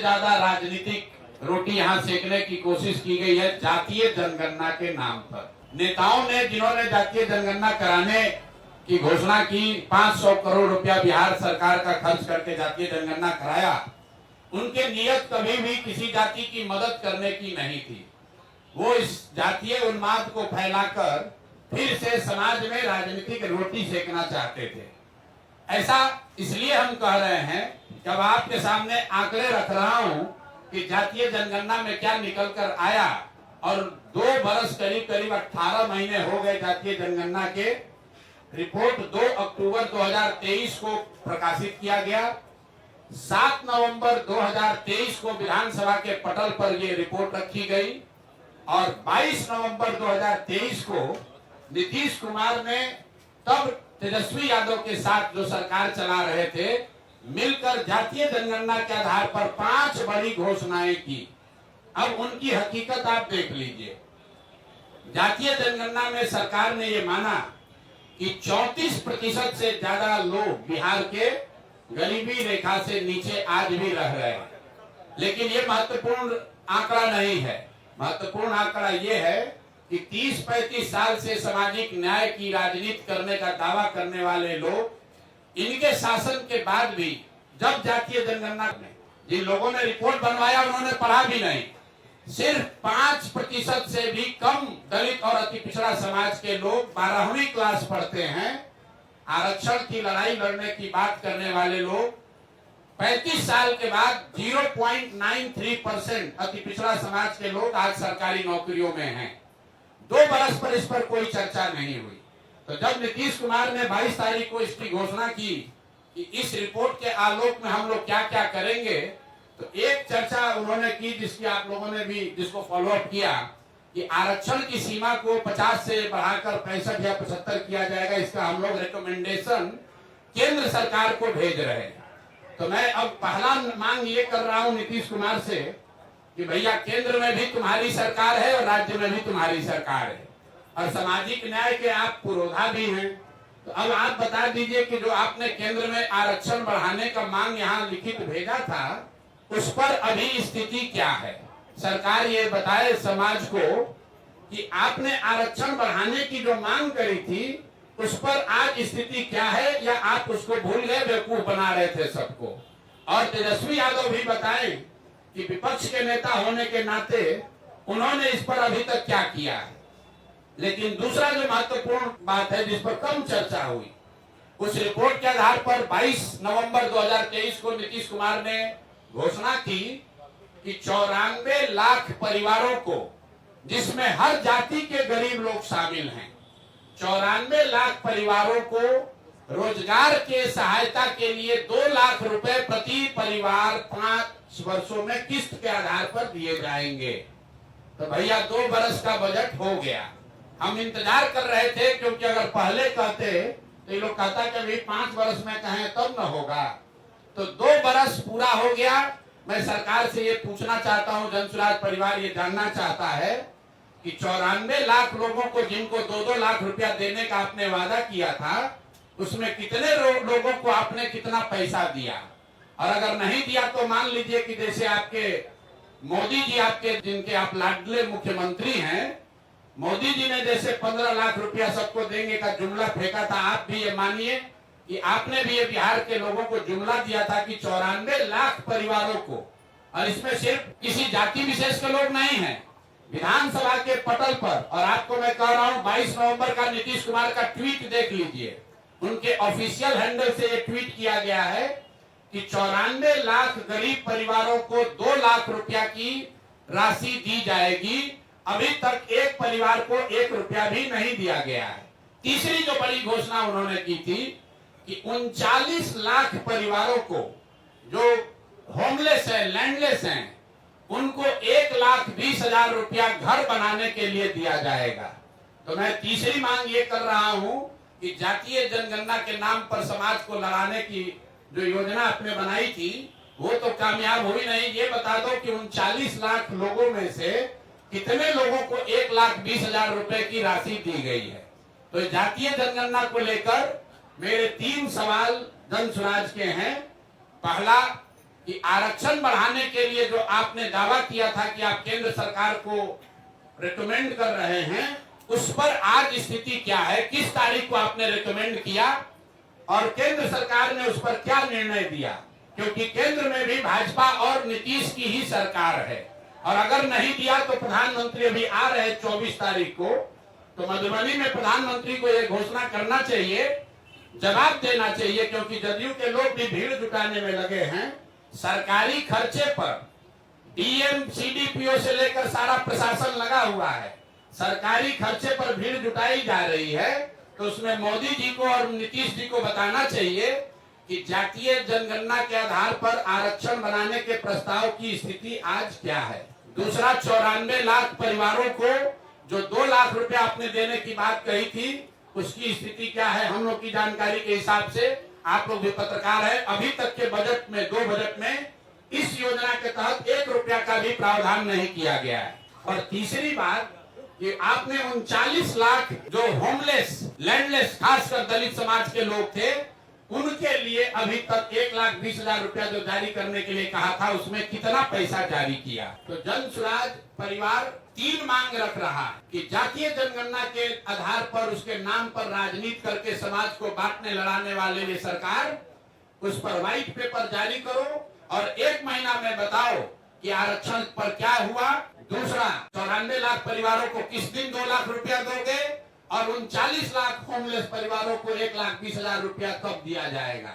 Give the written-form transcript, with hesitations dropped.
ज्यादा राजनीतिक रोटी यहाँ सेकने की कोशिश की गई है जातीय जनगणना के नाम पर। नेताओं ने जिन्होंने जातीय जनगणना कराने की घोषणा की, 500 करोड़ रुपया बिहार सरकार का खर्च करके जातीय जनगणना कराया, उनके नियत कभी भी किसी जाति की मदद करने की नहीं थी। वो इस जातीय उन्माद को फैलाकर फिर से समाज में राजनीतिक रोटी सेकना चाहते थे। ऐसा इसलिए हम कह रहे हैं कि अब आपके सामने आंकड़े रख रहा हूं कि जातीय जनगणना में क्या निकल कर आया, और 2 बरस करीब 18 महीने हो गए जातीय जनगणना के। रिपोर्ट 2 अक्टूबर 2023 को प्रकाशित किया गया। 7 नवंबर 2023 को विधानसभा के पटल पर ये रिपोर्ट रखी गई, और 22 नवंबर 2023 को नीतीश कुमार ने तब तेजस्वी यादव के साथ जो सरकार चला रहे थे, मिलकर जातीय जनगणना के आधार पर 5 बड़ी घोषणाएं की। अब उनकी हकीकत आप देख लीजिए। जातीय जनगणना में सरकार ने ये माना कि 34% से ज्यादा लोग बिहार के गरीबी रेखा से नीचे आज भी रह रहे हैं। लेकिन ये महत्वपूर्ण आंकड़ा नहीं है। महत्वपूर्ण आंकड़ा ये है कि 30-35 साल से सामाजिक न्याय की राजनीति करने का दावा करने वाले लोग, इनके शासन के बाद भी जब जातीय जनगणना में जिन लोगों ने रिपोर्ट बनवाया उन्होंने पढ़ा भी नहीं। सिर्फ 5% से भी कम दलित और अति पिछड़ा समाज के लोग 12वीं क्लास पढ़ते हैं। आरक्षण की लड़ाई लड़ने की बात करने वाले लोग 35 साल के बाद 0.93% अति पिछड़ा समाज के लोग आज सरकारी नौकरियों में हैं। 2 बरस पर इस पर कोई चर्चा नहीं हुई। तो जब नीतीश कुमार ने 22 तारीख को इसकी घोषणा की कि इस रिपोर्ट के आलोक में हम लोग क्या क्या करेंगे, तो एक चर्चा उन्होंने की जिसकी आप लोगों ने भी जिसको फॉलोअप किया कि आरक्षण की सीमा को 50 से बढ़ाकर 65 या 75 किया जाएगा। इसका हम लोग रिकमेंडेशन केंद्र सरकार को भेज रहे हैं। तो मैं अब पहला मांग ये कर रहा हूं नीतीश कुमार से कि भैया केंद्र में भी तुम्हारी सरकार है और राज्य में भी तुम्हारी सरकार है, और सामाजिक न्याय के आप पुरोधा भी हैं। तो अब आप बता दीजिए कि जो आपने केंद्र में आरक्षण बढ़ाने का मांग यहाँ लिखित भेजा था, उस पर अभी स्थिति क्या है। सरकार ये बताए समाज को कि आपने आरक्षण बढ़ाने की जो मांग करी थी उस पर आज स्थिति क्या है, या आप उसको भूल गए, बेवकूफ बना रहे थे सबको। और तेजस्वी यादव भी बताएं कि विपक्ष के नेता होने के नाते उन्होंने इस पर अभी तक क्या किया है। लेकिन दूसरा जो महत्वपूर्ण बात है जिस पर कम चर्चा हुई, उस रिपोर्ट के आधार पर 22 नवंबर 2023 को नीतीश कुमार ने घोषणा की कि 94 लाख परिवारों को, जिसमें हर जाति के गरीब लोग शामिल हैं, 94 लाख परिवारों को रोजगार के सहायता के लिए 2 लाख रुपए प्रति परिवार 5 वर्षों में किस्त के आधार पर दिए जाएंगे। तो भैया 2 बरस का बजट हो गया। हम इंतजार कर रहे थे, क्योंकि अगर पहले कहते तो ये लोग कहता कि अभी 5 बरस में कहें तब न होगा। तो 2 बरस पूरा हो गया। मैं सरकार से ये पूछना चाहता हूं, जनसुराज परिवार ये जानना चाहता है कि 94 लाख लोगों को जिनको 2-2 लाख रुपया देने का आपने वादा किया था, उसमें कितने लोगों को आपने कितना पैसा दिया। और अगर नहीं दिया तो मान लीजिए कि जैसे आपके मोदी जी, आपके जिनके आप लाडले मुख्यमंत्री हैं, मोदी जी ने जैसे 15 लाख रुपया सबको देंगे का जुमला फेंका था, आप भी ये मानिए कि आपने भी ये बिहार के लोगों को जुमला दिया था कि 94 लाख परिवारों को, और इसमें सिर्फ किसी जाति विशेष के लोग नहीं हैं। विधानसभा के पटल पर, और आपको मैं कह रहा हूं 22 नवंबर का नीतीश कुमार का ट्वीट देख लीजिए, उनके ऑफिशियल हैंडल से ये ट्वीट किया गया है कि 94 लाख गरीब परिवारों को 2 लाख रुपया की राशि दी जाएगी। अभी तक एक परिवार को 1 रुपया भी नहीं दिया गया है। तीसरी जो बड़ी घोषणा उन्होंने की थी कि 39 लाख परिवारों को जो होमलेस है, लैंडलेस हैं, उनको 1,20,000 रुपया घर बनाने के लिए दिया जाएगा। तो मैं तीसरी मांग ये कर रहा हूं कि जातीय जनगणना के नाम पर समाज को लड़ाने की जो योजना आपने बनाई थी वो तो कामयाब हुई नहीं। ये बता दो कि 39 लाख लोगों में से कितने लोगों को 1,20,000 रुपए की राशि दी गई है। तो जातीय जनगणना को लेकर मेरे 3 सवाल जनसुराज के हैं। पहला, कि आरक्षण बढ़ाने के लिए जो आपने दावा किया था कि आप केंद्र सरकार को रिकमेंड कर रहे हैं, उस पर आज स्थिति क्या है? किस तारीख को आपने रिकमेंड किया और केंद्र सरकार ने उस पर क्या निर्णय दिया? क्योंकि केंद्र में भी भाजपा और नीतीश की ही सरकार है, और अगर नहीं दिया तो प्रधानमंत्री अभी आ रहे 24 तारीख को, तो मधुबनी में प्रधानमंत्री को यह घोषणा करना चाहिए, जवाब देना चाहिए, क्योंकि जदयू के लोग भी भीड़ जुटाने में लगे हैं। सरकारी खर्चे पर डीएम सीडीपीओ से लेकर सारा प्रशासन लगा हुआ है, सरकारी खर्चे पर भीड़ जुटाई जा रही है, तो उसमें मोदी जी को और नीतीश जी को बताना चाहिए कि जातीय जनगणना के आधार पर आरक्षण बनाने के प्रस्ताव की स्थिति आज क्या है। दूसरा, 94 लाख परिवारों को जो 2 लाख रुपए आपने देने की बात कही थी, उसकी स्थिति क्या है? हम लोग की जानकारी के हिसाब से, आप लोग भी पत्रकार है, अभी तक के बजट में, 2 बजट में इस योजना के तहत 1 रुपया का भी प्रावधान नहीं किया गया है। और तीसरी बात कि आपने 39 लाख जो होमलेस, लैंडलेस, खासकर दलित समाज के लोग थे, उनके लिए अभी तक 1,20,000 रुपया जो जारी करने के लिए कहा था, उसमें कितना पैसा जारी किया? तो जन स्वराज परिवार 3 मांग रख रहा है कि जातीय जनगणना के आधार पर उसके नाम पर राजनीति करके समाज को बांटने लड़ाने वाले ये सरकार, उस पर व्हाइट पेपर जारी करो और 1 महीना में बताओ कि आरक्षण पर क्या हुआ। दूसरा, 94 लाख परिवारों को किस दिन 2 लाख रुपया दोगे और 39 लाख होमलेस परिवारों को 1,20,000 रुपया कब दिया जाएगा?